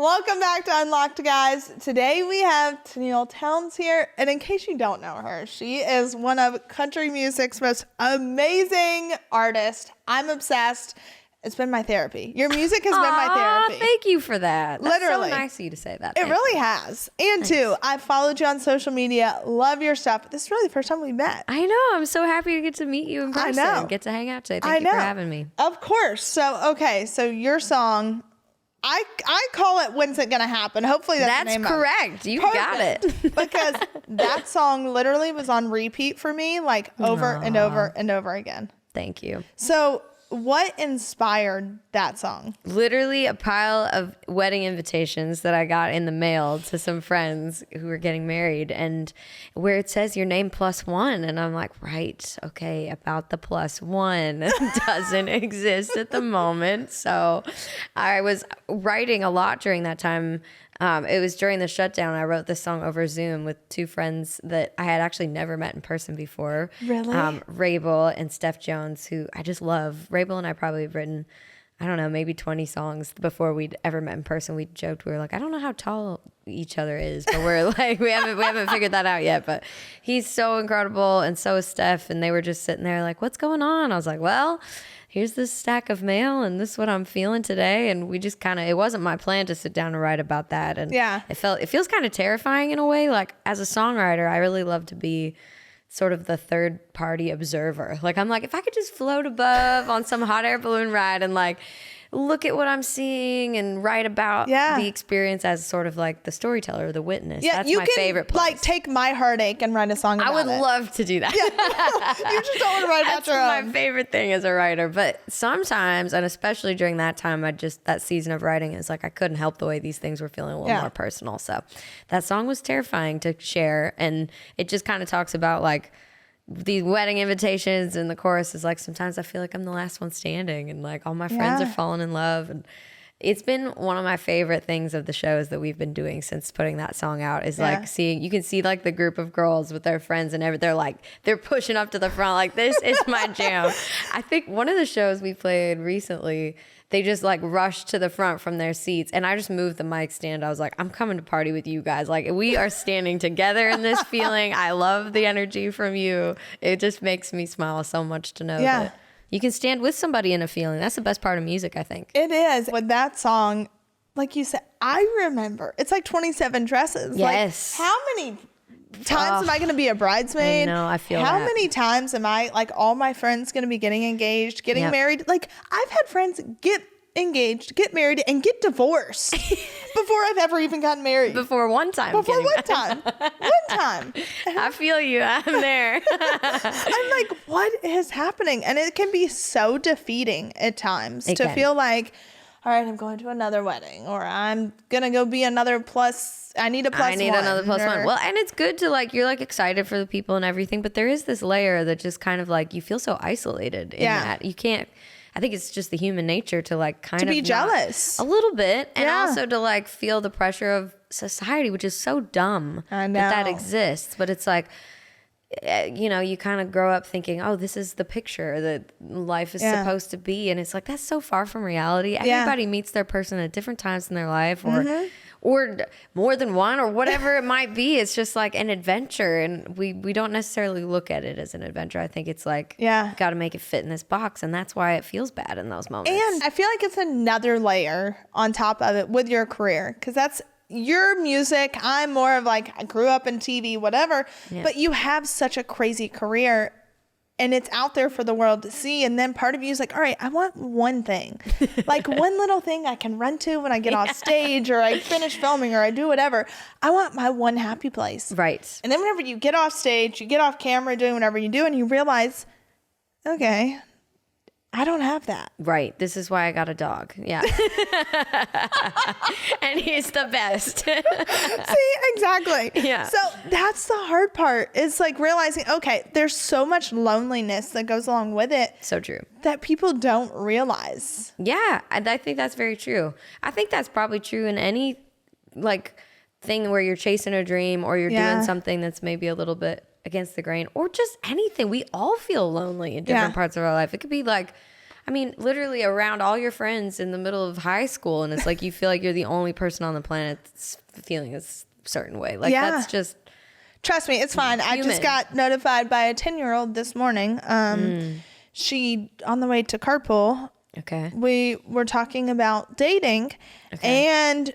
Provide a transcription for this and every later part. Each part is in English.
Welcome back to Unlocked, guys. Today we have Tenille Townes here, and in case you don't know her, she is one of country music's most amazing artists. I'm obsessed. It's been my therapy. Your music has been my therapy. Thank you for that. That's Literally. so nice of you to say that. It really has. And too, I followed you on social media. Love your stuff. This is really the first time we met. I know. I'm so happy to get to meet you in person. I know. Get to hang out today. Thank you for having me. Of course. So your song, I call it When's It Gonna Happen. Hopefully that's the name correct. You got it. Because that song literally was on repeat for me, like over and over and over again. Thank you. So what inspired that song? Literally a pile of wedding invitations that I got in the mail to some friends who were getting married, and where it says your name +1. And I'm like, right, okay, about the +1 doesn't exist at the moment. So I was writing a lot during that time. It was during the shutdown. I wrote this song over Zoom with two friends that I had actually never met in person before. Really? Rabel and Steph Jones, who I just love. Rabel and I probably have written, I don't know, maybe 20 songs before we'd ever met in person. We joked, we were like, I don't know how tall each other is, but we're like, we haven't figured that out yet. But he's so incredible, and so is Steph. And they were just sitting there like, what's going on? I was like, well, here's this stack of mail, and this is what I'm feeling today. And we just it wasn't my plan to sit down and write about that. And it feels kind of terrifying in a way. Like, as a songwriter, I really love to be sort of the third party observer. Like, I'm like, if I could just float above on some hot air balloon ride and like look at what I'm seeing and write about the experience as sort of like the storyteller, the witness. Yeah, that's my favorite place. Like, take my heartache and write a song about it. I would love to do that. Yeah. You just don't want to write about your own. That's my favorite thing as a writer. But sometimes, and especially during that time, that season of writing is like I couldn't help the way these things were feeling a little more personal. So that song was terrifying to share. And it just kind of talks about like these wedding invitations, and the chorus is like, sometimes I feel like I'm the last one standing, and like all my friends are falling in love. And it's been one of my favorite things of the shows that we've been doing since putting that song out is like you can see like the group of girls with their friends and they're like, they're pushing up to the front like, this is my jam. I think one of the shows we played recently, they just like rushed to the front from their seats, and I just moved the mic stand. I was like, I'm coming to party with you guys. Like, we are standing together in this feeling. I love the energy from you. It just makes me smile so much to know that you can stand with somebody in a feeling. That's the best part of music, I think. It is. With that song, like you said, I remember it's like 27 dresses. Yes. Like, how many times am I going to be a bridesmaid? I know, I feel How that. many times am I, like, all my friends going to be getting engaged, getting married? Like, I've had friends get engaged, get married, and get divorced before I've ever even gotten married. One time. One time. I feel you. I'm there. I'm like, what is happening? And it can be so defeating at times to feel like, all right, I'm going to another wedding, or I'm going to go be another plus. I need a plus one. I need another plus one. Well, and it's good to like, you're like excited for the people and everything, but there is this layer that just kind of like, you feel so isolated in that. You can't, I think it's just the human nature to like kind of be jealous a little bit, and also to like feel the pressure of society, which is so dumb that exists. But it's like, you know, you kind of grow up thinking, oh, this is the picture that life is supposed to be. And it's like, that's so far from reality. Everybody meets their person at different times in their life, or more than one, or whatever it might be. It's just like an adventure. And we don't necessarily look at it as an adventure. I think it's like, got to make it fit in this box. And that's why it feels bad in those moments. And I feel like it's another layer on top of it with your career, because that's your music. I'm more of like, I grew up in TV, whatever, but you have such a crazy career, and it's out there for the world to see. And then part of you is like, all right, I want one thing, like one little thing I can run to when I get off stage, or I finish filming, or I do whatever. I want my one happy place. Right. And then whenever you get off stage, you get off camera doing whatever you do, and you realize, okay, I don't have that. Right. This is why I got a dog. Yeah. And he's the best. See, exactly. Yeah. So that's the hard part. It's like realizing, okay, there's so much loneliness that goes along with it. So true. That people don't realize. Yeah. I think that's very true. I think that's probably true in any like thing where you're chasing a dream, or you're doing something that's maybe a little bit against the grain, or just anything. We all feel lonely in different parts of our life. It could be like, I mean, literally around all your friends in the middle of high school, and it's like you feel like you're the only person on the planet that's feeling a certain way. Like that's just. Trust me, it's fine. I just got notified by a 10-year-old this morning. She, on the way to carpool, we were talking about dating, and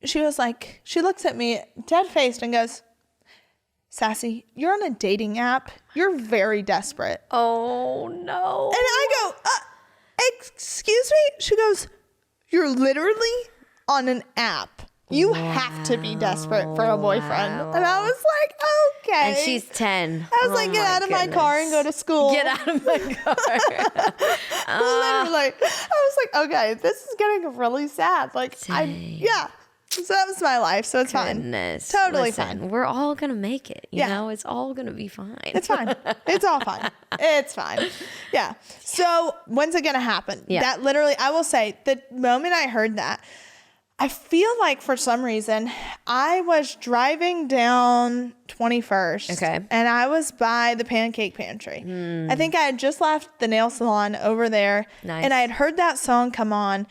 she was like, she looks at me dead-faced and goes, Sassy, you're on a dating app. You're very desperate. Oh, no. And I go, excuse me? She goes, you're literally on an app. You have to be desperate for a boyfriend. And I was like, okay. And she's 10. I was like, get out of my car and go to school. Get out of my car. Literally. I was like, okay, this is getting really sad. Like, So that was my life. So it's fine. Totally fine. We're all going to make it. You know, it's all going to be fine. It's fine. It's all fine. It's fine. Yeah. So when's it going to happen? Yeah. That literally, I will say, the moment I heard that, I feel like for some reason I was driving down 21st and I was by the Pancake Pantry. I think I had just left the nail salon over there and I had heard that song come on,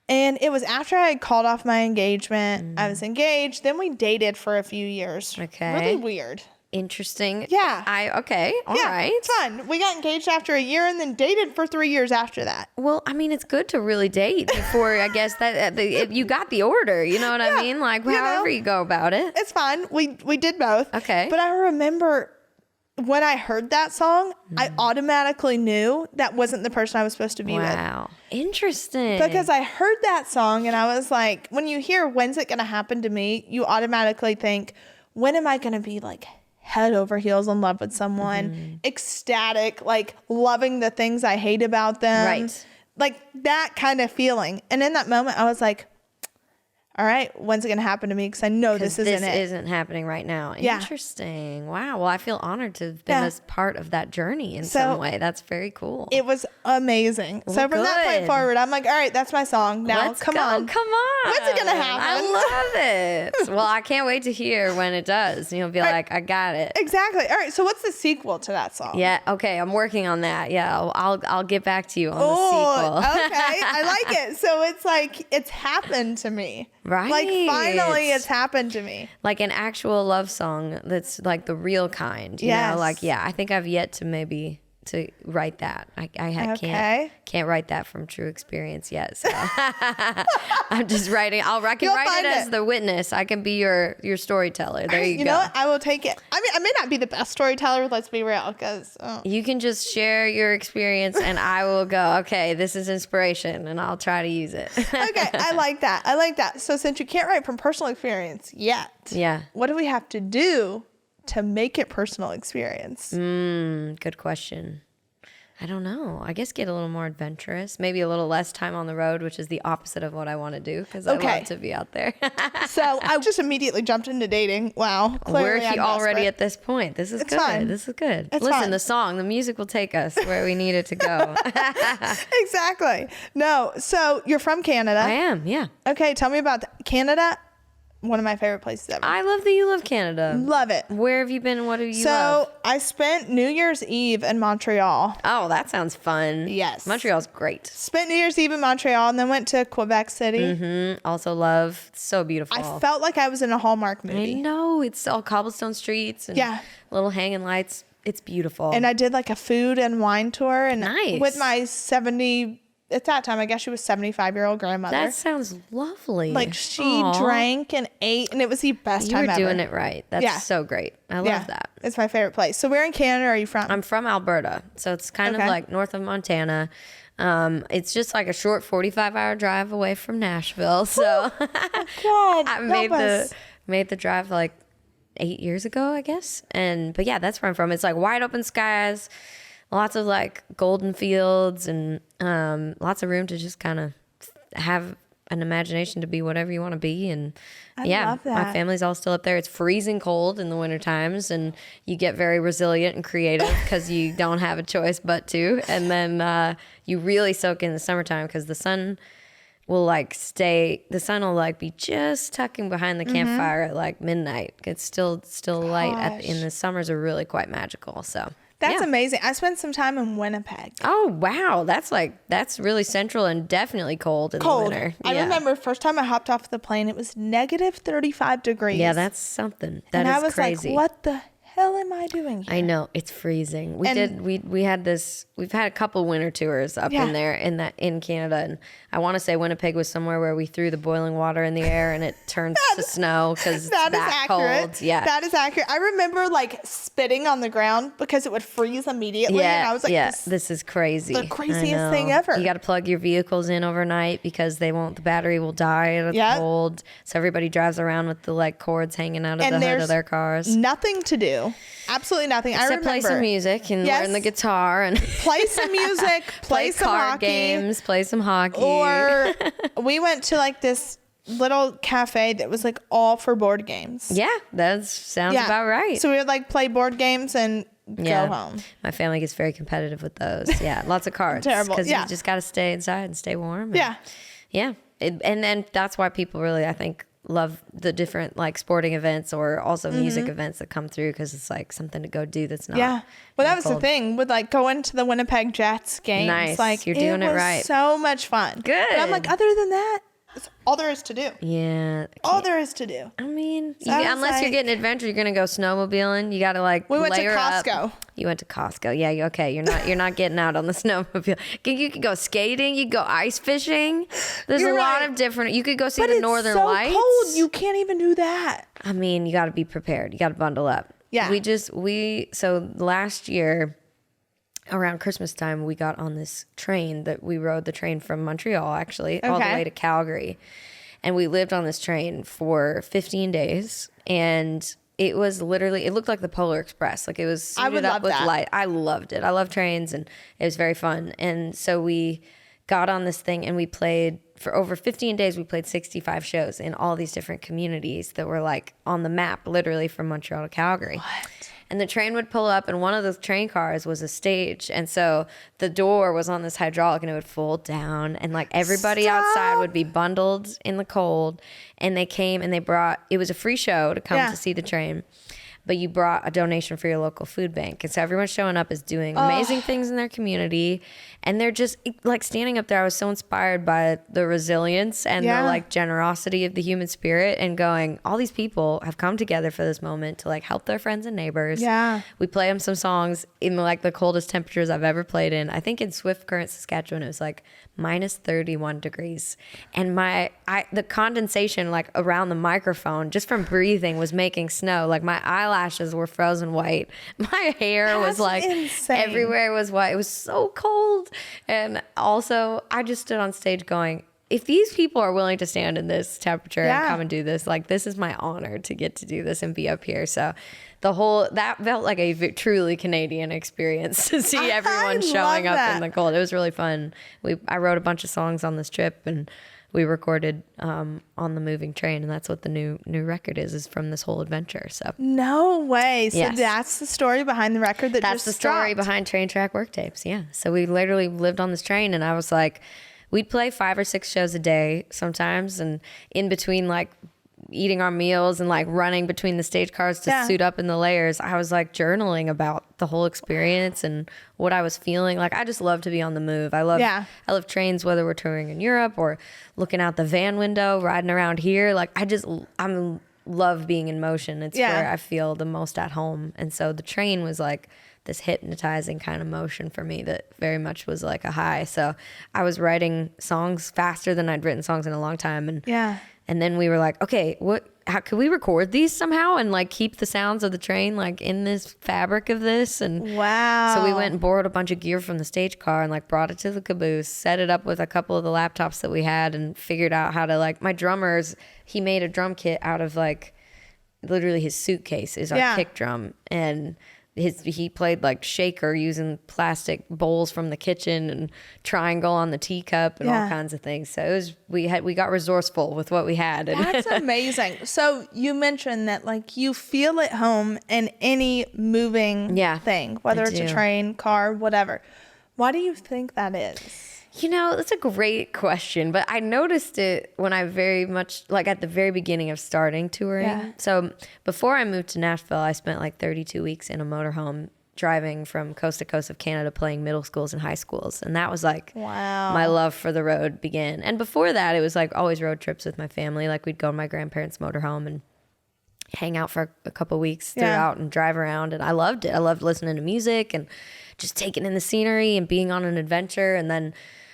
and it was after I had called off my engagement. I was engaged. Then we dated for a few years. Really weird. Interesting. Yeah. All right. It's fun. We got engaged after a year and then dated for 3 years after that. Well, I mean, it's good to really date before, I guess, that you got the order. You know what I mean? Like, however you go about it. It's fine. We did both. Okay. But I remember when I heard that song, I automatically knew that wasn't the person I was supposed to be with. Wow. Interesting. Because I heard that song and I was like, when you hear when's it going to happen to me, you automatically think, when am I going to be like head over heels in love with someone, ecstatic, like loving the things I hate about them. Right. Like that kind of feeling. And in that moment, I was like, all right, when's it going to happen to me? Because I know this isn't it. This isn't happening right now. Yeah. Interesting. Wow. Well, I feel honored to have been as part of that journey in some way. That's very cool. It was amazing. Well, so from that point forward, I'm like, all right, that's my song. Now, come on. Come on. When's it going to happen? I love it. Well, I can't wait to hear when it does. You'll be like, I got it. Exactly. All right. So what's the sequel to that song? Yeah. Okay. I'm working on that. Yeah. I'll get back to you on the sequel. Okay. I like it. So it's like, it's happened to me. Right. Like finally it's happened to me. Like an actual love song that's like the real kind. You know? Like, I think I've yet to maybe to write that. I can't write that from true experience yet. So I'm just writing. I can write it as the witness. I can be your storyteller. There you go. You know what? I will take it. I mean, I may not be the best storyteller. Let's be real, because you can just share your experience, and I will go, okay, this is inspiration, and I'll try to use it. Okay, I like that. I like that. So since you can't write from personal experience yet, what do we have to do to make it personal experience? Good question. I don't know. I guess get a little more adventurous. Maybe a little less time on the road, which is the opposite of what I want to do, because I love to be out there. So I just immediately jumped into dating. Wow. We're already at this point. This is good. Fine. This is good. It's Listen, fine. the music will take us where we need it to go. Exactly. No. So you're from Canada. I am. Yeah. Okay. Tell me about Canada. One of my favorite places ever. I love that you love Canada. Love it. Where have you been? What do you love? So I spent New Year's Eve in Montreal. Oh, that sounds fun. Yes. Montreal's great. Spent New Year's Eve in Montreal and then went to Quebec City. Also love. So beautiful. I felt like I was in a Hallmark movie. I know. It's all cobblestone streets and little hanging lights. It's beautiful. And I did like a food and wine tour. And nice. With my at that time, I guess she was 75-year-old grandmother. That sounds lovely. Like she drank and ate, and it was the best time ever. You were doing it right. That's so great. I love that. It's my favorite place. So where in Canada are you from? I'm from Alberta. So it's kind of like north of Montana. It's just like a short 45-hour drive away from Nashville. So God, I made the drive like 8 years ago, I guess. But yeah, that's where I'm from. It's like wide open skies. Lots of like golden fields and lots of room to just kind of have an imagination to be whatever you want to be. And I love that. My family's all still up there. It's freezing cold in the winter times, and you get very resilient and creative because you don't have a choice but to. And then you really soak in the summertime because the sun will be just tucking behind the campfire at like midnight. It's still light. And the summers are really quite magical. So That's amazing. I spent some time in Winnipeg. Oh, wow. That's really central and definitely cold in the winter. I remember first time I hopped off the plane, it was negative 35 degrees. Yeah, that's something. That and is I was crazy. like, what the hell am I doing here? I know, it's freezing. We've had a couple winter tours up in there in Canada, and I want to say Winnipeg was somewhere where we threw the boiling water in the air and it turns to snow because it's that cold. Yeah, that is accurate. I remember like spitting on the ground because it would freeze immediately. Yeah, and I was like, this is crazy. The craziest thing ever. You got to plug your vehicles in overnight because the battery will die at the cold. So everybody drives around with the like cords hanging out of the hood of their cars. Nothing to do. Absolutely nothing. Except I remember play some music and learn the guitar and play some music, play some card hockey, games, play some hockey. Or we went to like this little cafe that was like all for board games. Yeah, that sounds about right. So we would like play board games and go home. My family gets very competitive with those. Yeah, lots of cards. Terrible. Because you just got to stay inside and stay warm. And, yeah. And then that's why people really, I think, love the different like sporting events or also music events that come through because it's like something to go do that's not. Yeah. Well, that was cold. The thing with like going to the Winnipeg Jets games. Nice. Like you're doing it right. So much fun. Good. But I'm like, other than that, it's all there is to do. Yeah. All there is to do. I mean, So unless you're getting adventure, you're gonna go snowmobiling. You got to like. We went to layer Costco. Up. You went to Costco. Yeah. Okay. You're not getting out on the snowmobile. You could go skating. You could go ice fishing. There's a lot of different. You could go see the Northern Lights. But it's so cold. You can't even do that. I mean, you got to be prepared. You got to bundle up. Yeah. So last year, around Christmas time, we got on this train that we rode the train from Montreal, actually, all the way to Calgary. And we lived on this train for 15 days. And it was literally, it looked like the Polar Express. Like it was suited up with light. I loved it. I love trains and it was very fun. And so we got on this thing and we played for over 15 days. We played 65 shows in all these different communities that were like on the map, literally from Montreal to Calgary. What? And the train would pull up and one of the train cars was a stage. And so the door was on this hydraulic and it would fold down and like everybody outside would be bundled in the cold. And they came and it was a free show to come to see the train. But you brought a donation for your local food bank. And so everyone's showing up is doing amazing things in their community. And they're just like standing up there. I was so inspired by the resilience and the like generosity of the human spirit and going, all these people have come together for this moment to like help their friends and neighbors. Yeah. We play them some songs in like the coldest temperatures I've ever played in. I think in Swift Current, Saskatchewan, it was like minus 31 degrees. And the condensation like around the microphone just from breathing was making snow. Like my eyelashes were frozen white. My hair was like everywhere was white. It was so cold. And also I just stood on stage going, if these people are willing to stand in this temperature and come and do this, like this is my honor to get to do this and be up here. So that felt like a truly Canadian experience to see everyone showing up in the cold. It was really fun. I wrote a bunch of songs on this trip and we recorded on the moving train, and that's what the new record is from this whole adventure. So no way. So that's the story behind the record that's the story behind Track Worktapes. Yeah. So we literally lived on this train, and I was like, we'd play 5 or 6 shows a day sometimes, and in between like eating our meals and like running between the stage cars to suit up in the layers, I was like journaling about the whole experience and what I was feeling. Like I just love to be on the move. I love trains, whether we're touring in Europe or looking out the van window, riding around here. Like I love being in motion. It's where I feel the most at home. And so the train was like this hypnotizing kind of motion for me that very much was like a high. So I was writing songs faster than I'd written songs in a long time. And then we were like, okay, how could we record these somehow and like keep the sounds of the train like in this fabric of this? And wow. So we went and borrowed a bunch of gear from the stage car and like brought it to the caboose, set it up with a couple of the laptops that we had and figured out how to like, my drummers, he made a drum kit out of like literally his suitcase is our kick drum. And he played like shaker using plastic bowls from the kitchen and triangle on the teacup and all kinds of things. So it was, we got resourceful with what we had. That's amazing. So you mentioned that like you feel at home in any moving thing, whether it's a train, car, whatever. Why do you think that is? You know, that's a great question, but I noticed it when I very much, like at the very beginning of starting touring. Yeah. So before I moved to Nashville, I spent like 32 weeks in a motorhome driving from coast to coast of Canada, playing middle schools and high schools. And that was like, wow, my love for the road began. And before that, it was like always road trips with my family. Like we'd go to my grandparents' motorhome and hang out for a couple of weeks throughout and drive around. And I loved it. I loved listening to music and just taking in the scenery and being on an adventure. And then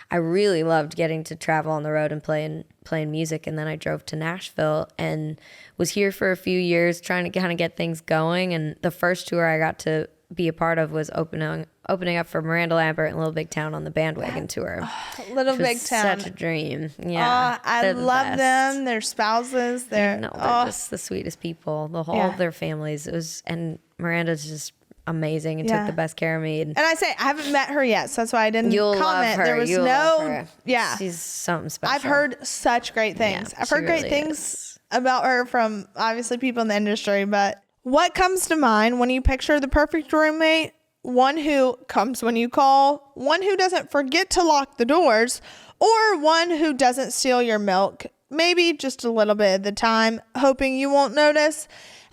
I really loved getting to travel on the road and playing music. And then I drove to Nashville and was here for a few years trying to kind of get things going. And the first tour I got to be a part of was opening up for Miranda Lambert and Little Big Town on the Bandwagon tour. Little Big Town, such a dream. Yeah, I love them. Their spouses, they're just the sweetest people. The whole of their families. It was, and Miranda's just amazing and took the best care of me. And I say I haven't met her yet, so that's why I didn't comment. Love her. There was love her. She's something special. I've heard such great things. I've heard great things about her from obviously people in the industry, but what comes to mind when you picture the perfect roommate? One who comes when you call, one who doesn't forget to lock the doors, or one who doesn't steal your milk, maybe just a little bit of the time, hoping you won't notice.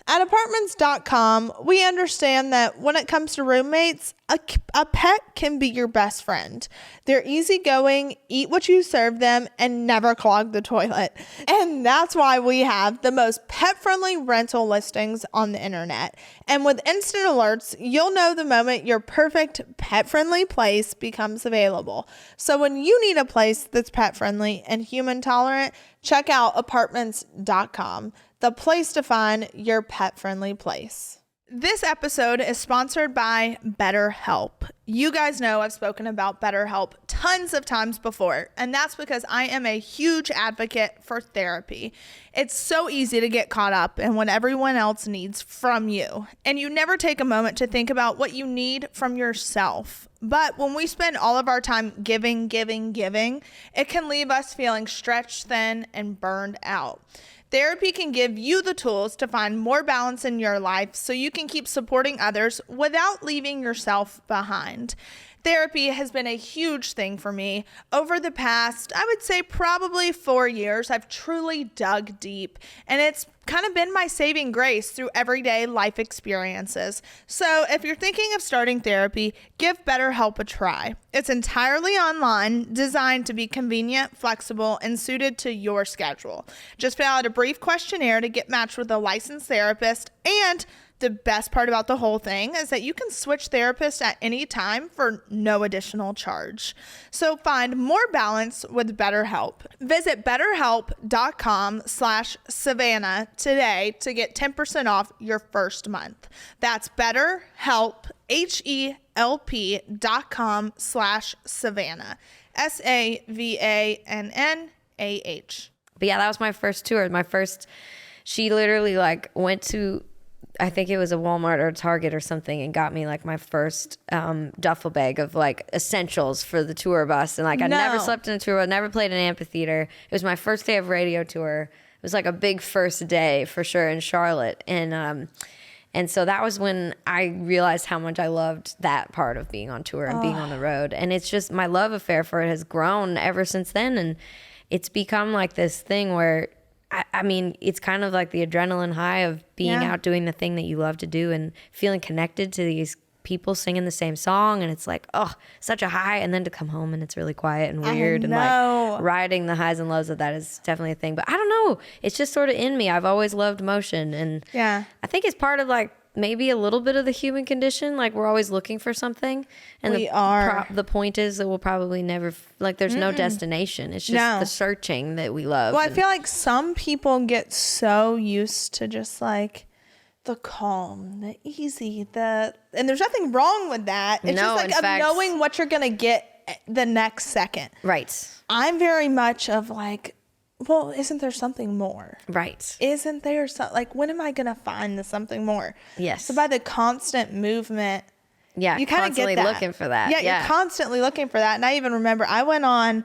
At apartments.com, we understand that when it comes to roommates, a pet can be your best friend. They're easygoing, eat what you serve them, and never clog the toilet. And that's why we have the most pet-friendly rental listings on the internet. And with instant alerts, you'll know the moment your perfect pet-friendly place becomes available. So when you need a place that's pet-friendly and human-tolerant, check out apartments.com. The place to find your pet-friendly place. This episode is sponsored by BetterHelp. You guys know I've spoken about BetterHelp tons of times before, and that's because I am a huge advocate for therapy. It's so easy to get caught up in what everyone else needs from you, and you never take a moment to think about what you need from yourself. But when we spend all of our time giving, it can leave us feeling stretched thin and burned out. Therapy can give you the tools to find more balance in your life so you can keep supporting others without leaving yourself behind. Therapy has been a huge thing for me. Over the past, I would say probably 4 years, I've truly dug deep, and it's kind of been my saving grace through everyday life experiences. So if you're thinking of starting therapy, give BetterHelp a try. It's entirely online, designed to be convenient, flexible, and suited to your schedule. Just fill out a brief questionnaire to get matched with a licensed therapist, and the best part about the whole thing is that you can switch therapists at any time for no additional charge. So find more balance with BetterHelp. Visit betterhelp.com/Savannah today to get 10% off your first month. That's BetterHelp, HELP.com/Savannah, SAVANNAH. But yeah, that was my first tour. She literally like went to, I think it was a Walmart or a Target or something, and got me like my first duffel bag of like essentials for the tour bus. And like I never slept in a tour bus, never played an amphitheater. It was my first day of radio tour. It was like a big first day for sure in Charlotte. And so that was when I realized how much I loved that part of being on tour and being on the road. And it's just, my love affair for it has grown ever since then. And it's become like this thing where, I mean, it's kind of like the adrenaline high of being out doing the thing that you love to do and feeling connected to these people singing the same song. And it's like, oh, such a high. And then to come home and it's really quiet and weird. And like riding the highs and lows of that is definitely a thing. But I don't know. It's just sort of in me. I've always loved motion. And I think it's part of like maybe a little bit of the human condition. Like we're always looking for something. And the point is that we'll probably never, like there's no destination. It's just the searching that we love. Well, I feel like some people get so used to just like the calm, the easy, and there's nothing wrong with that. It's just like knowing what you're going to get the next second. Right. I'm very much of like, well, isn't there something more? Right. Isn't there like, when am I going to find the something more? Yes. So by the constant movement, you kind of get that. Looking for that. Yeah, you're constantly looking for that. And I even remember I went on,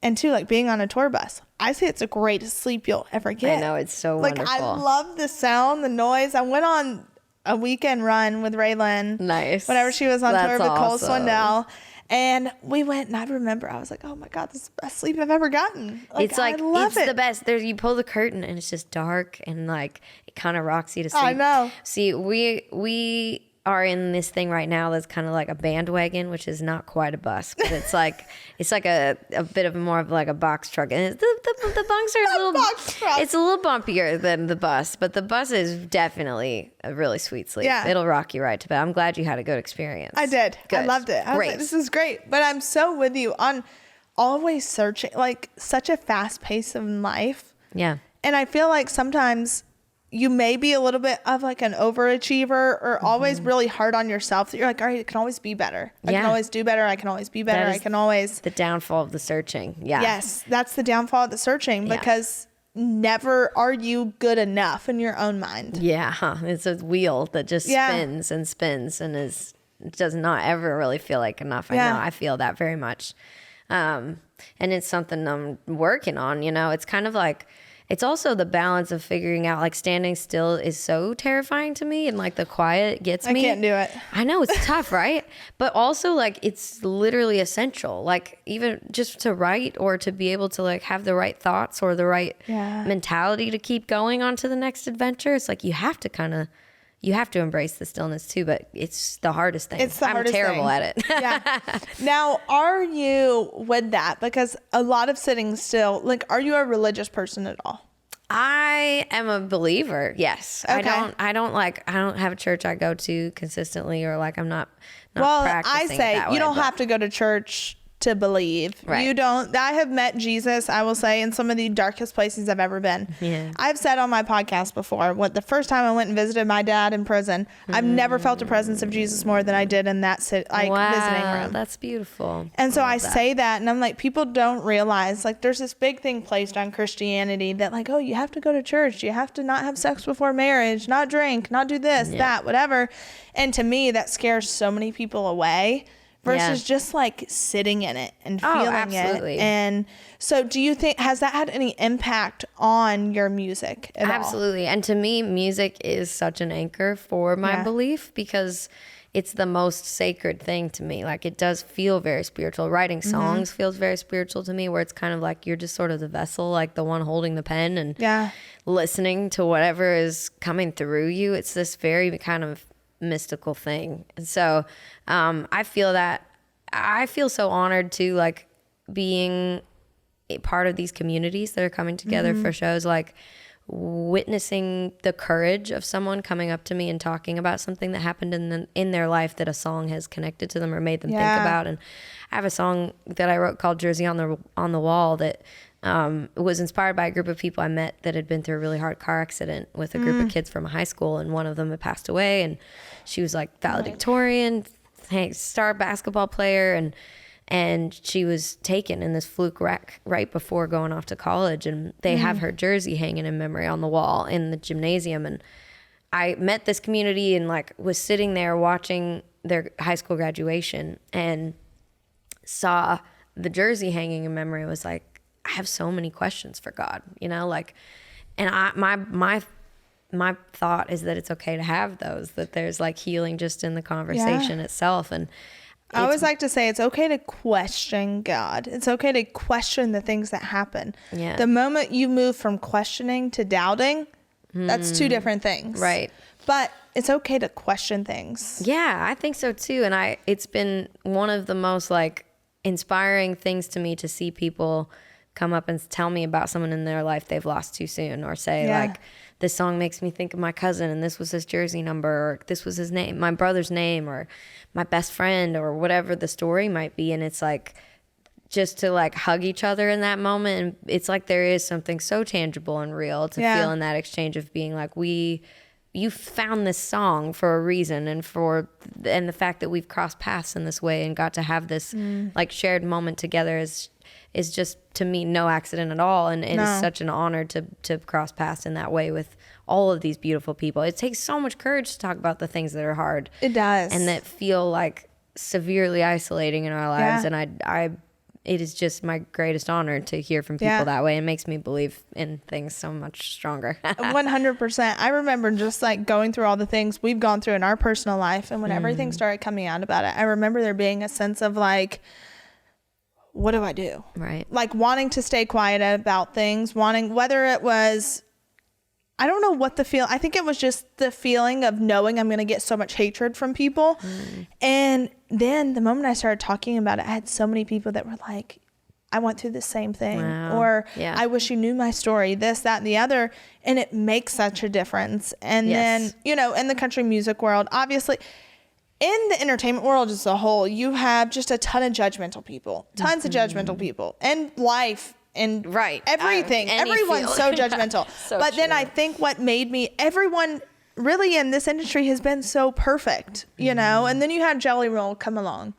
and too, like being on a tour bus, I say it's the greatest sleep you'll ever get. I know, it's so wonderful. Like I love the sound, the noise. I went on a weekend run with Raylan. Nice. Whenever she was on tour with Cole Swindell. And we went, and I remember I was like, oh my God, this is the best sleep I've ever gotten. It's like, it's the best. You pull the curtain and it's just dark and like it kind of rocks you to sleep. I know. See, we are in this thing right now that's kind of like a bandwagon, which is not quite a bus, but it's like a bit of more of like a box truck, and the bunks are it's a little bumpier than the bus, but the bus is definitely a really sweet sleep. Yeah. It'll rock you right to bed. I'm glad you had a good experience. I did. Good. I loved it. I was like, this is great. But I'm so with you on always searching, like such a fast pace of life. Yeah. And I feel like sometimes you may be a little bit of like an overachiever or always really hard on yourself, that you're like, all right, it can always be better. I can always do better. I can always be better. I can always. The downfall of the searching. Yeah. Yes. That's the downfall of the searching, because never are you good enough in your own mind. Yeah. It's a wheel that just spins and spins and does not ever really feel like enough. I know. I feel that very much. And it's something I'm working on, it's kind of like, it's also the balance of figuring out, like, standing still is so terrifying to me, and like the quiet gets me. I can't do it. I know, it's tough, right? But also, like, it's literally essential, like, even just to write or to be able to like have the right thoughts or the right mentality to keep going on to the next adventure. It's like you have to embrace the stillness too, but it's the hardest thing. I'm terrible at it. Yeah. Now, are you with that? Because a lot of sitting still, like, are you a religious person at all? I am a believer. Yes. Okay. I don't have a church I go to consistently, or like I'm not well, practicing I say that you way, don't have to go to church to believe. Right. You don't. I have met Jesus, I will say, in some of the darkest places I've ever been. Yeah. I've said on my podcast before, the first time I went and visited my dad in prison, I've never felt the presence of Jesus more than I did in that visiting room. That's beautiful. And so I say that, and I'm like, people don't realize, like, there's this big thing placed on Christianity that, like, oh, you have to go to church, you have to not have sex before marriage, not drink, not do this, that, whatever. And to me, that scares so many people away. Versus just like sitting in it and feeling it. And so do you think, has that had any impact on your music at all? Absolutely. And to me, music is such an anchor for my belief, because it's the most sacred thing to me. Like, it does feel very spiritual. Writing songs feels very spiritual to me, where it's kind of like you're just sort of the vessel, like the one holding the pen and listening to whatever is coming through you. It's this very kind of mystical thing. And so I feel so honored to like being a part of these communities that are coming together for shows, like witnessing the courage of someone coming up to me and talking about something that happened in their life that a song has connected to them or made them think about. And I have a song that I wrote called Jersey on the Wall that was inspired by a group of people I met that had been through a really hard car accident with a group of kids from high school, and one of them had passed away, and she was like valedictorian, star basketball player, and she was taken in this fluke wreck right before going off to college, and they have her jersey hanging in memory on the wall in the gymnasium. And I met this community and like was sitting there watching their high school graduation and saw the jersey hanging in memory. Was like, I have so many questions for God, like, and my thought is that it's okay to have those, that there's like healing just in the conversation itself. And I always like to say it's okay to question God. It's okay to question the things that happen. Yeah. The moment you move from questioning to doubting, that's two different things. Right. But it's okay to question things. Yeah, I think so too. And it's been one of the most like inspiring things to me to see people come up and tell me about someone in their life they've lost too soon, or say like, this song makes me think of my cousin, and this was his jersey number, or this was his name, my brother's name, or my best friend, or whatever the story might be. And it's like, just to like hug each other in that moment. And it's like there is something so tangible and real to feel in that exchange of being like, you found this song for a reason, and the fact that we've crossed paths in this way and got to have this like shared moment together is just, to me, no accident at all. And it's such an honor to cross paths in that way with all of these beautiful people. It takes so much courage to talk about the things that are hard. It does. And that feel like severely isolating in our lives. And it is just my greatest honor to hear from people that way. It makes me believe in things so much stronger. 100%. I remember just like going through all the things we've gone through in our personal life. And when everything started coming out about it, I remember there being a sense of like, what do I do? Right. Like wanting to stay quiet about things, whether it was, I don't know what I think it was just the feeling of knowing I'm going to get so much hatred from people. And then the moment I started talking about it, I had so many people that were like, I went through the same thing. Wow. Or I wish you knew my story, this, that, and the other. And it makes such a difference. And then, you know, in the country music world, obviously, in the entertainment world as a whole, you have just a ton of judgmental people, tons of judgmental people, and life and everything. Everyone's so judgmental. But then I think what made me, everyone really in this industry has been so perfect, you know, and then you had Jelly Roll come along.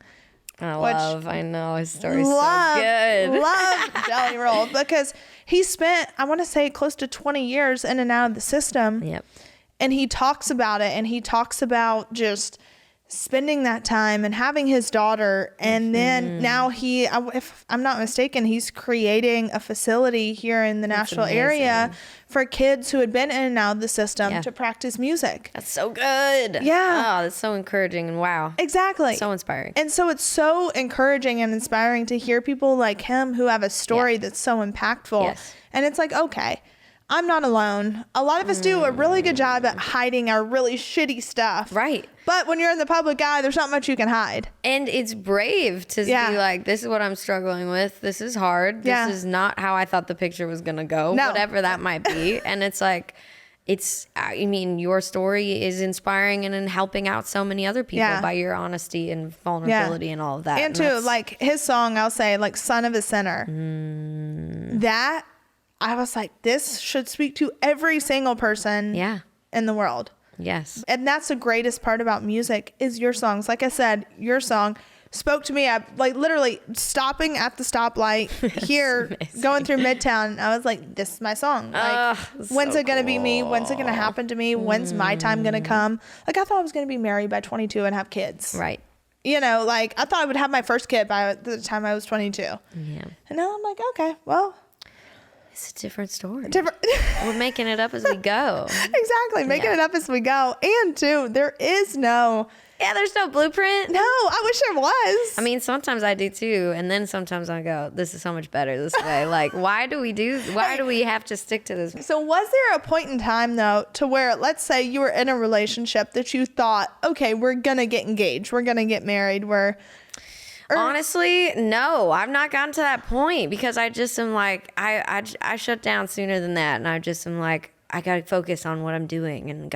I know his story's so good. Love Jelly Roll because he spent, I want to say, close to 20 years in and out of the system. Yep. And he talks about it, and he talks about just spending that time and having his daughter. And then now if I'm not mistaken, he's creating a facility here in the Nashville area for kids who had been in and out of the system to practice music. That's so good. Yeah. Oh, that's so encouraging. And wow. Exactly. So inspiring. And so it's so encouraging and inspiring to hear people like him who have a story that's so impactful. Yes. And it's like, okay, I'm not alone. A lot of us do a really good job at hiding our really shitty stuff. Right. But when you're in the public eye, there's not much you can hide. And it's brave to be like, this is what I'm struggling with. This is hard. This is not how I thought the picture was going to go. No. Whatever that might be. And it's like, I mean, your story is inspiring and helping out so many other people by your honesty and vulnerability and all of that. And too, like his song, I'll say, like, Son of a Sinner. That, I was like, this should speak to every single person in the world. Yes. And that's the greatest part about music is your songs. Like I said, your song spoke to me. I like literally stopping at the stoplight here, going through Midtown. I was like, this is my song. Like, when's it going to be me? When's it going to happen to me? When's my time going to come? Like, I thought I was going to be married by 22 and have kids. Right. You know, like I thought I would have my first kid by the time I was 22. Yeah. And now I'm like, okay, well. It's a different story. We're making it up as we go. Exactly. Making it up as we go. And too, there's no blueprint. No, I wish there was. I mean, sometimes I do too. And then sometimes I go, this is so much better this way. Like, why do we have to stick to this? So was there a point in time though, to where, let's say you were in a relationship that you thought, okay, we're going to get engaged. We're going to get married. Honestly, no, I've not gotten to that point because I just am like, I shut down sooner than that. And I just am like, I got to focus on what I'm doing and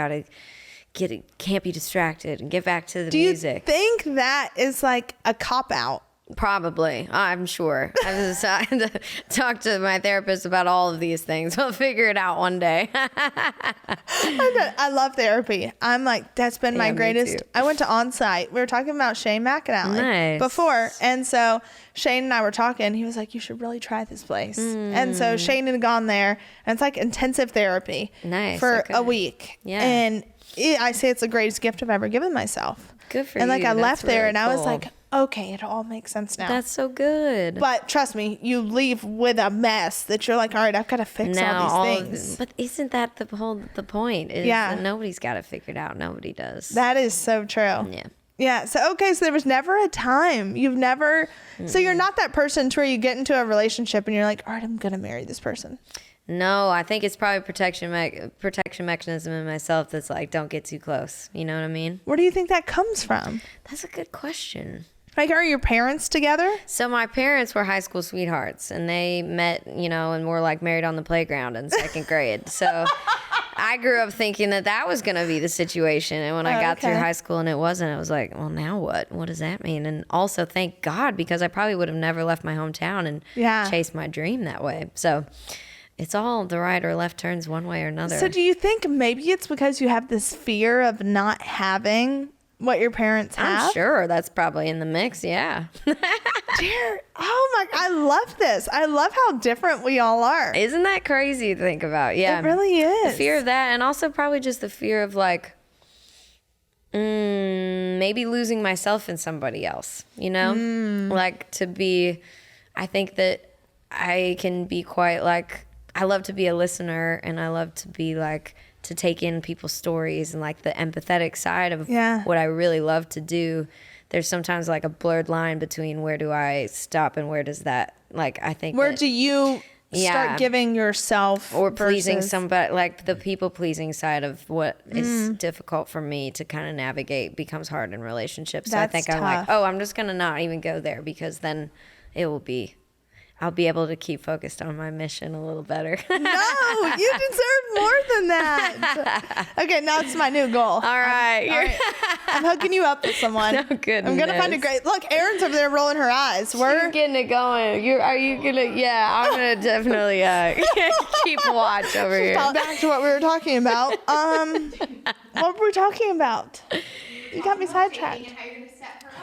can't be distracted and get back to the music. Do you think that is like a cop out? Probably. I'm sure. I was trying to talk to my therapist about all of these things. We'll figure it out one day. I love therapy. I'm like, that's been my greatest. I went to Onsite. We were talking about Shane McAnally before. And so Shane and I were talking. He was like, you should really try this place. And so Shane had gone there. And it's like intensive therapy for a week. Yeah. And I say it's the greatest gift I've ever given myself. Good for you. And like I left there and I was like, okay, it all makes sense now. That's so good. But trust me, you leave with a mess that you're like, all right, I've got to fix all these things. But isn't that the point? That nobody's got it figured out. Nobody does. That is so true. Yeah. Yeah. So, okay. So there was never a time so you're not that person to where you get into a relationship and you're like, all right, I'm going to marry this person. No, I think it's probably protection mechanism in myself that's like, don't get too close. You know what I mean? Where do you think that comes from? That's a good question. Like, are your parents together? So my parents were high school sweethearts and they met, and were like married on the playground in second grade. So I grew up thinking that was going to be the situation. And when I got through high school and it wasn't, I was like, well, now what? What does that mean? And also, thank God, because I probably would have never left my hometown and chased my dream that way. So it's all the right or left turns one way or another. So do you think maybe it's because you have this fear of not having what your parents have? I'm sure that's probably in the mix, yeah. Dear, I love this. I love how different we all are. Isn't that crazy to think about? Yeah. It really is. The fear of that, and also probably just the fear of like, maybe losing myself in somebody else, Like I think that I can be quite like, I love to be a listener and I love to be like, to take in people's stories and like the empathetic side of what I really love to do. There's sometimes like a blurred line between where do I stop and where does that, like, I think. Where do you start giving yourself or pleasing somebody, like the people pleasing side of what is difficult for me to kind of navigate becomes hard in relationships. So I think I'm like, oh, I'm just going to not even go there, because then I'll be able to keep focused on my mission a little better. No, you deserve more than that. Okay, now it's my new goal. All right. I'm hooking you up with someone. Oh, goodness. I'm going to find a great... Look, Erin's over there rolling her eyes. We're getting it going. Are you going to... Yeah, I'm going to definitely keep watch over here. Back to what we were talking about. What were we talking about? You got me sidetracked.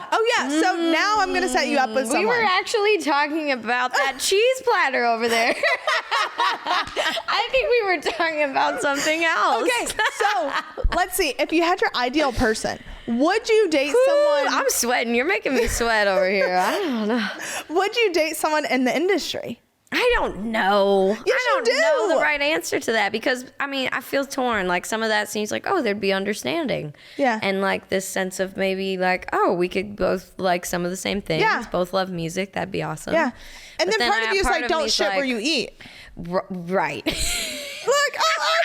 Oh, yeah. So now I'm going to set you up with someone. We were actually talking about that cheese platter over there. I think we were talking about something else. Okay. So let's see. If you had your ideal person, would you date someone? I'm sweating. You're making me sweat over here. I don't know. Would you date someone in the industry? I don't know. Yes, I don't know the right answer to that, because I mean, I feel torn. Like, some of that seems like, oh, there'd be understanding. Yeah. And like this sense of maybe like, oh, we could both like some of the same things. Yeah. Both love music. That'd be awesome. Yeah. And then part of you is like, don't shit where you eat. Right. Look, I'll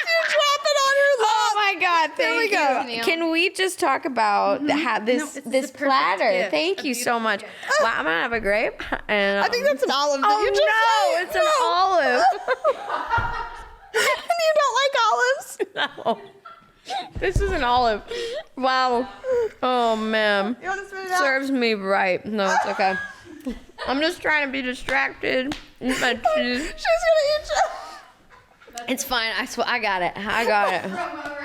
you drop it on your lap. Oh my God. There we go. Can we just talk about this platter? Gift. Thank you so much. Well, I'm going to have a grape. And, I think that's an olive. Oh, no, it's an olive. And you don't like olives? No. This is an olive. Wow. Oh, man. You want to spit it out? Serves me right. No, it's okay. I'm just trying to be distracted. She's going to eat you. It's fine. I swear, I got it.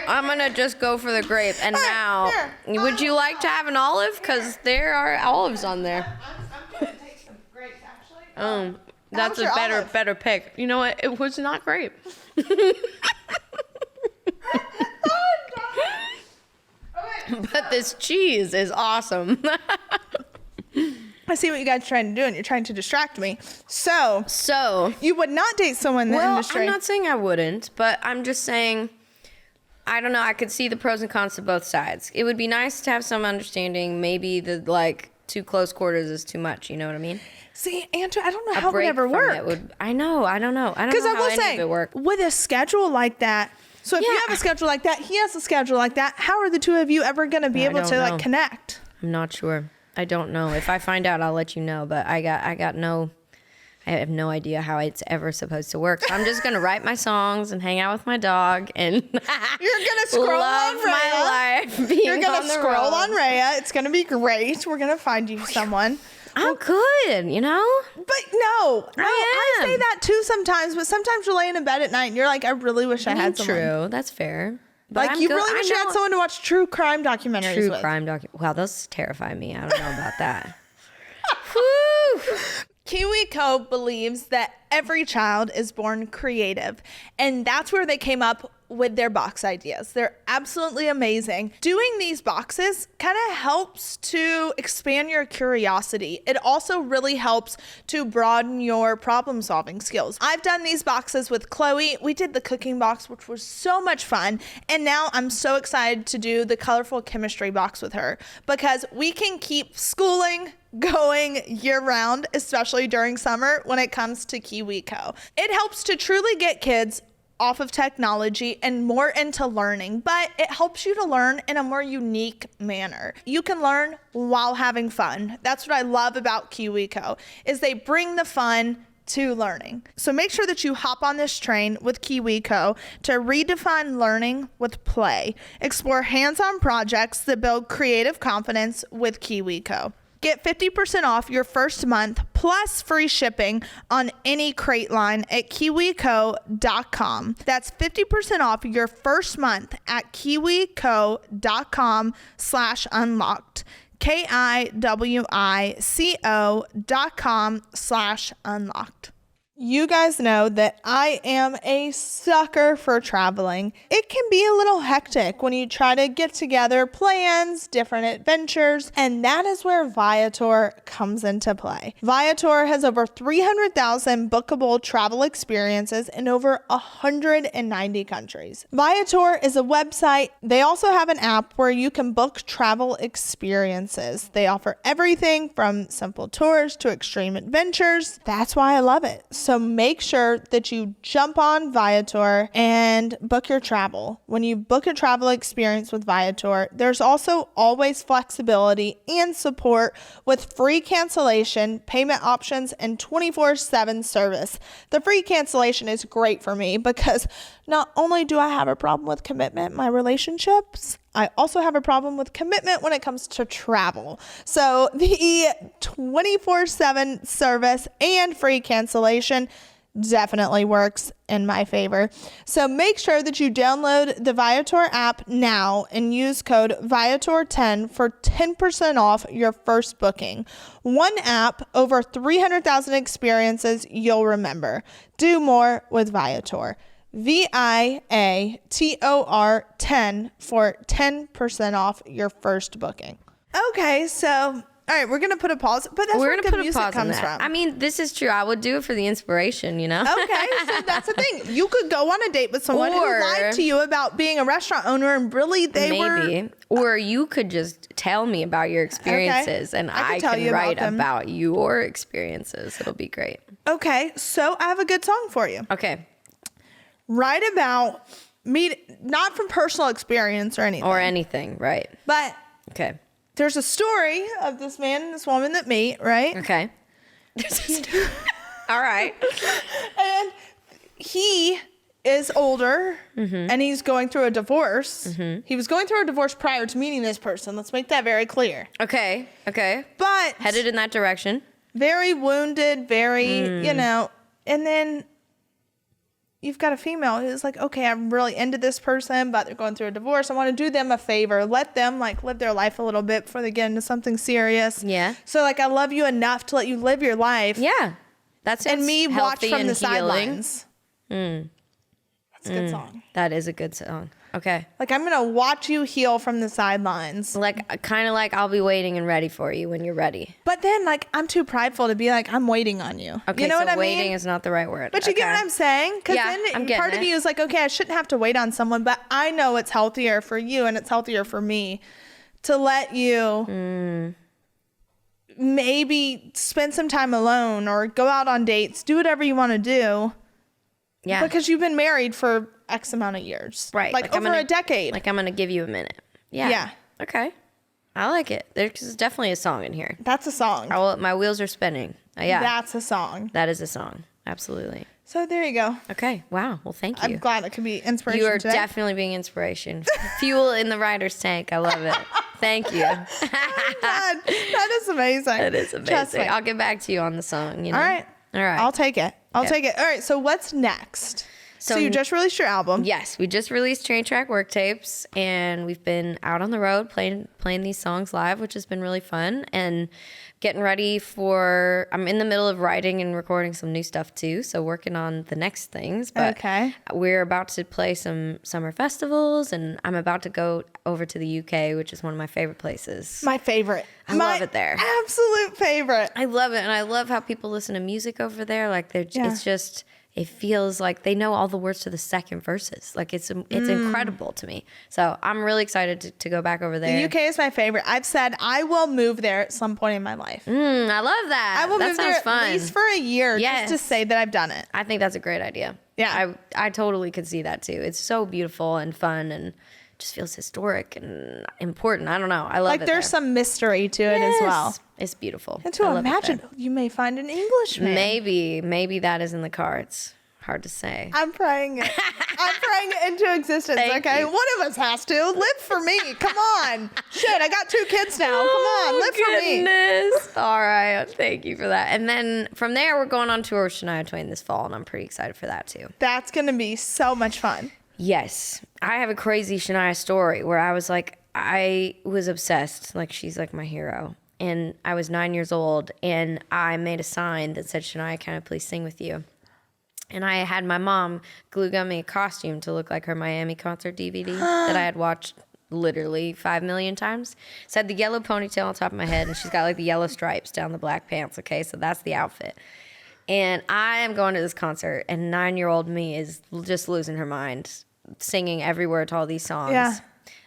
I'm going to just go for the grape. And now, would you like to have an olive? Because there are olives on there. I'm going to take some grapes, actually. That's a better pick. You know what? It was not grape. But this cheese is awesome. I see what you guys are trying to do, and you're trying to distract me. So you would not date someone in the industry. I'm not saying I wouldn't, but I'm just saying, I don't know. I could see the pros and cons to both sides. It would be nice to have some understanding. Maybe the too close quarters is too much. You know what I mean? See, Andrew, I don't know how it would ever work. I know. I don't know. Because I will say, with a schedule like that. So if you have a schedule like that, he has a schedule like that. How are the two of you ever going to be able to connect? I'm not sure. I don't know. If I find out, I'll let you know. But I have no idea how it's ever supposed to work. So I'm just gonna write my songs and hang out with my dog, and you're gonna scroll on Raya. My life. You're gonna scroll on Raya. It's gonna be great. We're gonna find you someone. I'm good, you know. But no, I say that too sometimes. But sometimes you're laying in bed at night and you're like, I really wish I had someone. True, that's fair. But like, you really wish you had someone to watch true crime documentaries with. Wow, those terrify me. I don't know about that. Kiwico believes that every child is born creative, and that's where they came up with their box ideas. They're absolutely amazing. Doing these boxes kind of helps to expand your curiosity. It also really helps to broaden your problem solving skills. I've done these boxes with Chloe. We did the cooking box, which was so much fun. And now I'm so excited to do the colorful chemistry box with her, because we can keep schooling going year round, especially during summer when it comes to Kiwico. It helps to truly get kids off of technology and more into learning, but it helps you to learn in a more unique manner. You can learn while having fun. That's what I love about Kiwico, is they bring the fun to learning. So make sure that you hop on this train with Kiwico to redefine learning with play. Explore hands-on projects that build creative confidence with Kiwico. Get 50% off your first month plus free shipping on any crate line at kiwico.com. That's 50% off your first month at kiwico.com/unlocked. kiwico.com/unlocked. You guys know that I am a sucker for traveling. It can be a little hectic when you try to get together plans, different adventures, and that is where Viator comes into play. Viator has over 300,000 bookable travel experiences in over 190 countries. Viator is a website. They also have an app where you can book travel experiences. They offer everything from simple tours to extreme adventures. That's why I love it. So make sure that you jump on Viator and book your travel. When you book a travel experience with Viator, there's also always flexibility and support with free cancellation, payment options, and 24/7 service. The free cancellation is great for me because not only do I have a problem with commitment in my relationships, I also have a problem with commitment when it comes to travel. So the 24/7 service and free cancellation definitely works in my favor. So make sure that you download the Viator app now and use code Viator10 for 10% off your first booking. One app, over 300,000 experiences you'll remember. Do more with Viator. Viator 10 for 10% off your first booking. Okay, so all right, we're gonna put a pause, but that's where good music comes from. I mean, this is true. I would do it for the inspiration, you know. Okay, so that's the thing. You could go on a date with someone who lied to you about being a restaurant owner, and really they were. Or you could just tell me about your experiences, and I can write about your experiences. It'll be great. Okay, so I have a good song for you. Okay. Write about me, not from personal experience or anything. Right. But okay, there's a story of this man and this woman that meet, right? Okay. All right. And he is older, and he's going through a divorce. He was going through a divorce prior to meeting this person. Let's make that very clear. Okay. But headed in that direction. Very wounded, very, and then you've got a female who's like, okay, I'm really into this person, but they're going through a divorce. I want to do them a favor. Let them live their life a little bit before they get into something serious. Yeah. So I love you enough to let you live your life. Yeah. That's and me watch from the sidelines. That's a good song. That is a good song. Okay. I'm going to watch you heal from the sidelines. Kind of like I'll be waiting and ready for you when you're ready. But then I'm too prideful to be I'm waiting on you. Okay, you know what I mean? Waiting is not the right word. But you get what I'm saying? Because then part of you is okay, I shouldn't have to wait on someone, but I know it's healthier for you and it's healthier for me to let you maybe spend some time alone or go out on dates, do whatever you want to do. Yeah. Because you've been married for X amount of years. Right. Over a decade. I'm going to give you a minute. Yeah. Yeah. Okay. I like it. There's definitely a song in here. That's a song. My wheels are spinning. Yeah. That's a song. That is a song. Absolutely. So there you go. Okay. Wow. Well, thank you. I'm glad it could be inspiration. You are definitely being inspiration. Fuel in the writer's tank. I love it. Thank you. Oh my God. That is amazing. That is amazing. I'll get back to you on the song. All right. I'll take it. All right. So what's next? So you just released your album. Yes, we just released Track Worktapes, and we've been out on the road playing these songs live, which has been really fun, and getting ready for. I'm in the middle of writing and recording some new stuff too, so working on the next things. But we're about to play some summer festivals, and I'm about to go over to the UK, which is one of my favorite places. My favorite. I love it there. Absolute favorite. I love it, and I love how people listen to music over there. It's just. It feels like they know all the words to the second verses. It's incredible to me. So I'm really excited to go back over there. The UK is my favorite. I've said I will move there at some point in my life. I love that. I will move there at least for a year just to say that I've done it. I think that's a great idea. Yeah. I totally could see that too. It's so beautiful and fun and just feels historic and important. I don't know. I love it. There's some mystery to it as well. It's beautiful. And to imagine you may find an Englishman. Maybe that is in the cards. Hard to say. I'm praying it. I'm praying it into existence. Okay, one of us has to live for me. Come on. Shit, I got 2 kids now. Come on, live for me. All right, thank you for that. And then from there, we're going on tour with Shania Twain this fall, and I'm pretty excited for that too. That's gonna be so much fun. Yes, I have a crazy Shania story where I was obsessed. She's my hero. And I was 9 years old, and I made a sign that said, "Shania, can I please sing with you?" And I had my mom glue gun me a costume to look like her Miami concert DVD that I had watched literally 5 million times. So I had the yellow ponytail on top of my head, and she's got the yellow stripes down the black pants. Okay, so that's the outfit. And I am going to this concert, and 9-year-old me is just losing her mind, singing every word to all these songs. Yeah.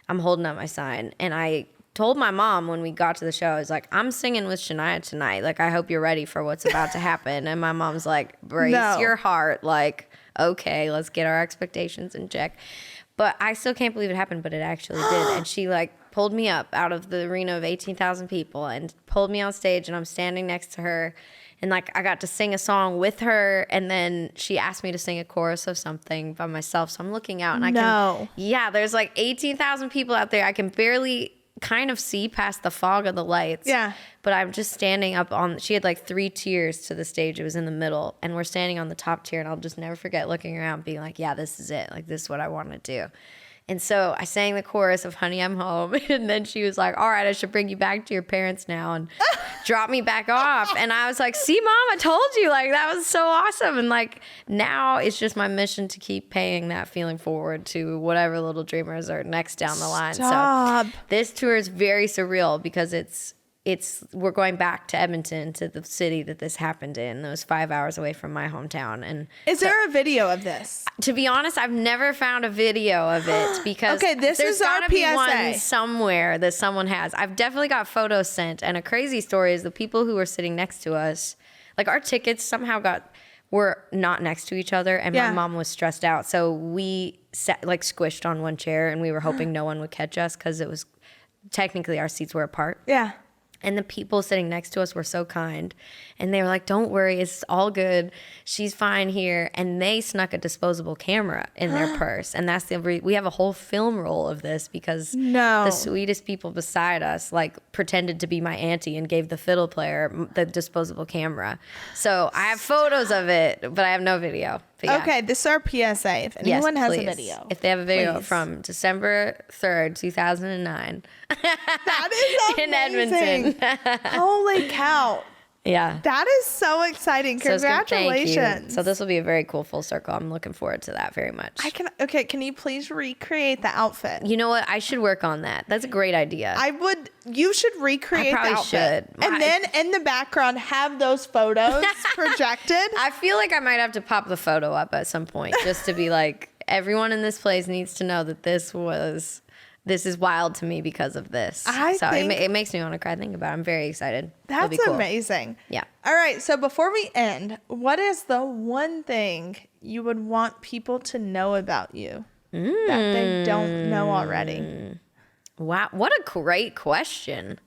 I'm holding up my sign, and I told my mom when we got to the show, I was like, I'm singing with Shania tonight. Like, I hope you're ready for what's about to happen. And my mom's like, brace your heart. Like, okay, let's get our expectations in check. But I still can't believe it happened, but it actually did. And she like pulled me up out of the arena of 18,000 people and pulled me on stage, and I'm standing next to her. And like, I got to sing a song with her, and then she asked me to sing a chorus of something by myself. So I'm looking out, and there's like 18,000 people out there. I can barely kind of see past the fog of the lights. Yeah. But I'm just standing up on, she had like 3 tiers to the stage. It was in the middle, and we're standing on the top tier, and I'll just never forget looking around being like, yeah, this is it. Like, this is what I want to do. And so I sang the chorus of Honey, I'm Home. And then she was like, all right, I should bring you back to your parents now and drop me back off. And I was like, see, Mom, I told you. Like, that was so awesome. And like, now it's just my mission to keep paying that feeling forward to whatever little dreamers are next down the line. Stop. So this tour is very surreal because we're going back to Edmonton, to the city that this happened in. It was 5 hours away from my hometown. And is there a video of this? To be honest, I've never found a video of it because this there's is our gotta be PSA. one somewhere that someone has. I've definitely got photos sent. And a crazy story is the people who were sitting next to us, like our tickets somehow were not next to each other, and my mom was stressed out. So we sat like squished on one chair, and we were hoping no one would catch us because it was technically our seats were apart. Yeah. And the people sitting next to us were so kind. And they were like, don't worry, it's all good. She's fine here. And they snuck a disposable camera in their purse. And that's we have a whole film roll of this because the sweetest people beside us like pretended to be my auntie and gave the fiddle player the disposable camera. So I have photos of it, but I have no video. Okay, this is our PSA. If anyone has a video. If they have a video from December 3rd, 2009. That is amazing. In Edmonton. Holy cow. Yeah. That is so exciting. Congratulations. Thank you. So this will be a very cool full circle. I'm looking forward to that very much. Can you please recreate the outfit? You know what? I should work on that. That's a great idea. You should recreate the outfit. Should. And then in the background, have those photos projected. I feel like I might have to pop the photo up at some point just to be like, everyone in this place needs to know that this is wild to me because of this. It makes me want to cry thinking about it. I'm very excited. That's cool. Amazing. Yeah. All right. So before we end, what is the one thing you would want people to know about you that they don't know already? Wow. What a great question.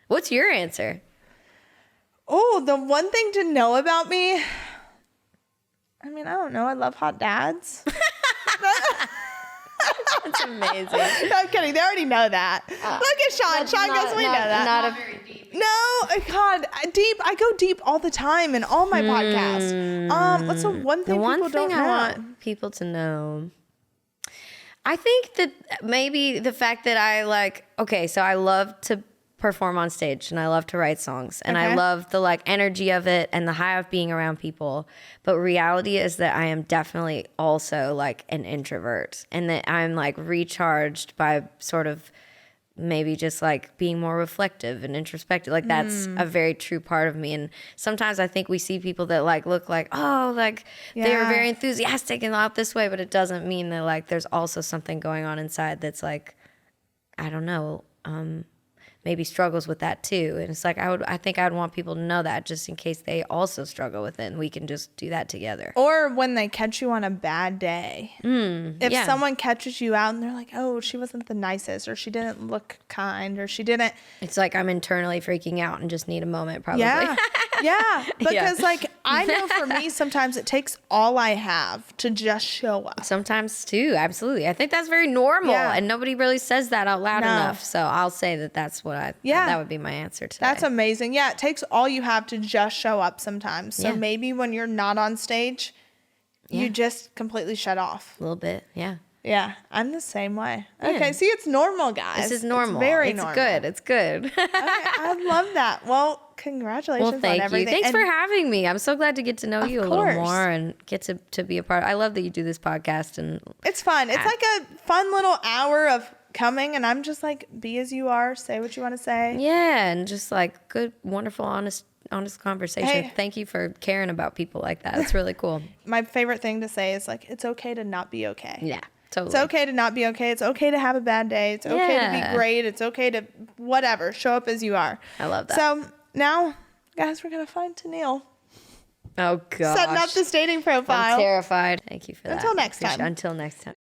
What's your answer? Oh, the one thing to know about me? I mean, I don't know. I love hot dads. That's amazing. No, I'm kidding. They already know that. Look at Sean. Sean goes, we know that. Not very deep. No, God, deep. I go deep all the time in all my podcasts. What's the one thing people don't know? I want people to know. I think that maybe the fact that so I love to perform on stage and I love to write songs and I love the like energy of it and the high of being around people. But reality is that I am definitely also like an introvert and that I'm like recharged by sort of maybe just like being more reflective and introspective. Like that's a very true part of me. And sometimes I think we see people that like look like, oh, like they were very enthusiastic and out this way, but it doesn't mean that like there's also something going on inside that's like, I don't know, maybe struggles with that too. And it's like, I think I'd want people to know that just in case they also struggle with it and we can just do that together. Or when they catch you on a bad day. If someone catches you out and they're like, oh, she wasn't the nicest or she didn't look kind or she didn't. It's like I'm internally freaking out and just need a moment probably. Yeah. Because like I know for me, sometimes it takes all I have to just show up. Sometimes too. Absolutely. I think that's very normal and nobody really says that out loud enough. So I'll say that that's what that would be my answer today. That's amazing. Yeah, it takes all you have to just show up sometimes. So maybe when you're not on stage, you just completely shut off. A little bit, yeah. Yeah, I'm the same way. Okay, see, it's normal, guys. This is normal. It's very normal. It's good. Okay, I love that. Well, congratulations on everything. Thank you. Thanks for having me. I'm so glad to get to know you a little more and get to be a part. I love that you do this podcast. And it's fun. It's like a fun little hour of coming and I'm just like, be as you are, say what you want to say. Yeah, and just like good, wonderful, honest conversation. Hey. Thank you for caring about people like that. It's really cool. My favorite thing to say is like, it's okay to not be okay. Yeah. Totally. It's okay to not be okay. It's okay to have a bad day. It's okay to be great. It's okay to whatever. Show up as you are. I love that. So now, guys, we're going to find Tenille. Oh, gosh. Setting up this dating profile. I'm terrified. Thank you for that. Until next time. Until next time.